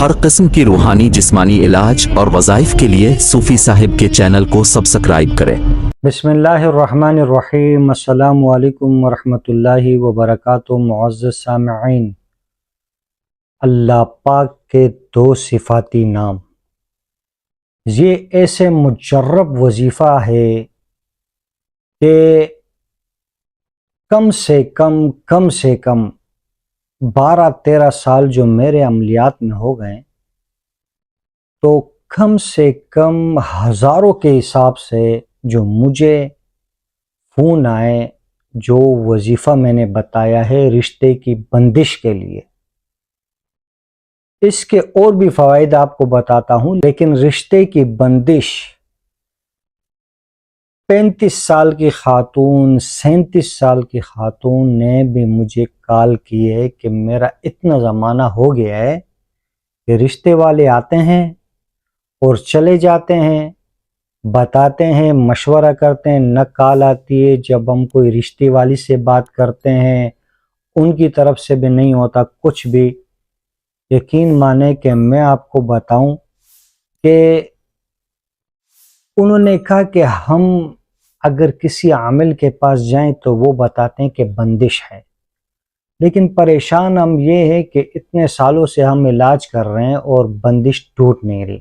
ہر قسم کی روحانی جسمانی علاج اور وظائف کے لیے صوفی صاحب کے چینل کو سبسکرائب کریں۔ بسم اللہ الرحمن الرحیم۔ السلام علیکم ورحمۃ اللہ وبرکاتہ۔ معزز سامعین، اللہ پاک کے دو صفاتی نام، یہ ایسے مجرب وظیفہ ہے کہ کم سے کم 12-13 سال جو میرے عملیات میں ہو گئے، تو کم سے کم ہزاروں کے حساب سے جو مجھے فون آئے، جو وظیفہ میں نے بتایا ہے رشتے کی بندش کے لیے۔ اس کے اور بھی فوائد آپ کو بتاتا ہوں، لیکن رشتے کی بندش 35 سال کی خاتون، 37 سال کی خاتون نے بھی مجھے کال کی ہے کہ میرا اتنا زمانہ ہو گیا ہے کہ رشتے والے آتے ہیں اور چلے جاتے ہیں، بتاتے ہیں، مشورہ کرتے ہیں، نہ کال آتی ہے۔ جب ہم کوئی رشتے والی سے بات کرتے ہیں، ان کی طرف سے بھی نہیں ہوتا کچھ بھی۔ یقین مانے کہ میں آپ کو بتاؤں کہ انہوں نے کہا کہ ہم اگر کسی عامل کے پاس جائیں تو وہ بتاتے ہیں کہ بندش ہے، لیکن پریشان ہم یہ ہے کہ اتنے سالوں سے ہم علاج کر رہے ہیں اور بندش ٹوٹ نہیں رہی۔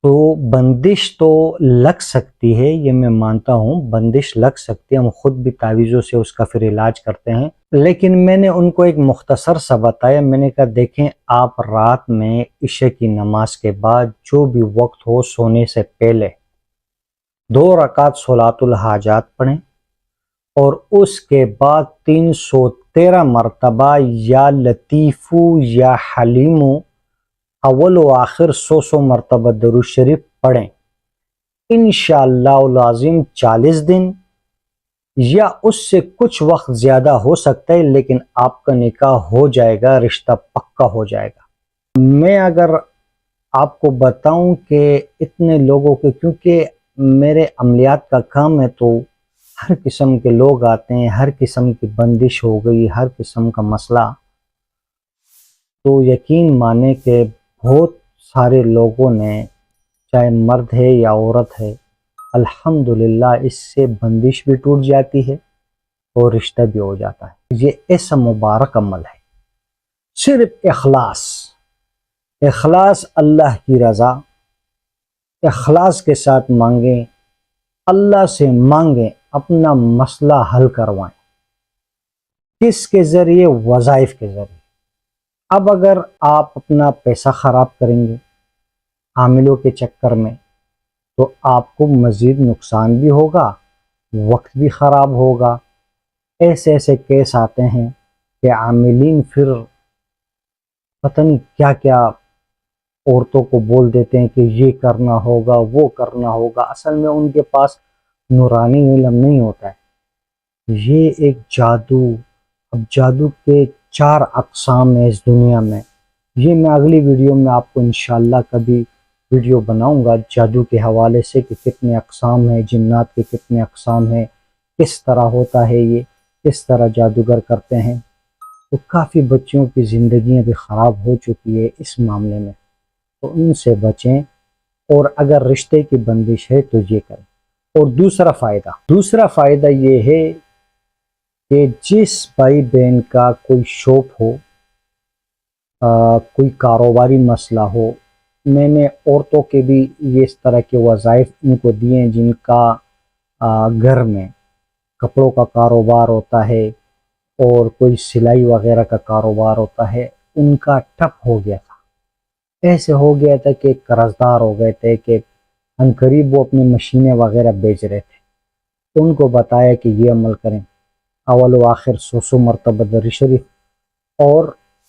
تو بندش تو لگ سکتی ہے، یہ میں مانتا ہوں، بندش لگ سکتی ہے، ہم خود بھی تعویذوں سے اس کا پھر علاج کرتے ہیں، لیکن میں نے ان کو ایک مختصر سا بتایا۔ میں نے کہا دیکھیں، آپ رات میں عشاء کی نماز کے بعد جو بھی وقت ہو سونے سے پہلے 2 رکعت صلاۃ الحاجات پڑھیں، اور اس کے بعد 313 مرتبہ یا لطیفو یا حلیمو اول و آخر 100 مرتبہ درود شریف پڑھیں۔ انشاءاللہ العظیم 40 دن یا اس سے کچھ وقت زیادہ ہو سکتا ہے، لیکن آپ کا نکاح ہو جائے گا، رشتہ پکا ہو جائے گا۔ میں اگر آپ کو بتاؤں کہ اتنے لوگوں کے، کیونکہ میرے عملیات کا کام ہے، تو ہر قسم کے لوگ آتے ہیں، ہر قسم کی بندش ہو گئی، ہر قسم کا مسئلہ، تو یقین مانے کہ بہت سارے لوگوں نے، چاہے مرد ہے یا عورت ہے، الحمدللہ اس سے بندش بھی ٹوٹ جاتی ہے اور رشتہ بھی ہو جاتا ہے۔ یہ ایسا مبارک عمل ہے، صرف اخلاص اللہ کی رضا، اخلاص کے ساتھ مانگیں، اللہ سے مانگیں، اپنا مسئلہ حل کروائیں۔ کس کے ذریعے؟ وظائف کے ذریعے۔ اب اگر آپ اپنا پیسہ خراب کریں گے عاملوں کے چکر میں، تو آپ کو مزید نقصان بھی ہوگا، وقت بھی خراب ہوگا۔ ایسے کیس آتے ہیں کہ عاملین پھر پتہ نہیں کیا کیا عورتوں کو بول دیتے ہیں کہ یہ کرنا ہوگا، وہ کرنا ہوگا۔ اصل میں ان کے پاس نورانی علم نہیں ہوتا ہے، یہ ایک جادو۔ اب جادو کے 4 اقسام ہیں اس دنیا میں، یہ میں اگلی ویڈیو میں آپ کو انشاءاللہ کبھی ویڈیو بناؤں گا جادو کے حوالے سے، کہ کتنے اقسام ہیں، جنات کے کتنے اقسام ہیں، کس طرح ہوتا ہے، یہ کس طرح جادوگر کرتے ہیں۔ تو کافی بچیوں کی زندگیاں بھی خراب ہو چکی ہے اس معاملے میں، تو ان سے بچیں، اور اگر رشتے کی بندش ہے تو یہ کریں۔ اور دوسرا فائدہ یہ ہے کہ جس بھائی بہن کا کوئی شاپ ہو، کوئی کاروباری مسئلہ ہو، میں نے عورتوں کے بھی یہ اس طرح کے وظائف ان کو دیے ہیں، جن کا گھر میں کپڑوں کا کاروبار ہوتا ہے اور کوئی سلائی وغیرہ کا کاروبار ہوتا ہے، ان کا ٹپ ہو گیا تھا، ایسے ہو گیا تھا کہ قرض دار ہو گئے تھے کہ عنقریب وہ اپنی مشینیں وغیرہ بیچ رہے تھے۔ ان کو بتایا کہ یہ عمل کریں، اول و آخر 100 مرتبہ درود شریف، اور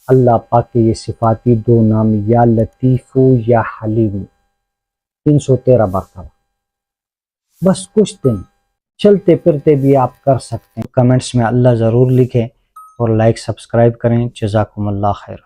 اللہ پاک کے یہ صفاتی 2 نام، یا لطیفو یا حلیم، 313 مرتبہ، بس کچھ دن چلتے پھرتے بھی آپ کر سکتے ہیں۔ کمنٹس میں اللہ ضرور لکھیں اور لائک سبسکرائب کریں۔ جزاکم اللہ خیر۔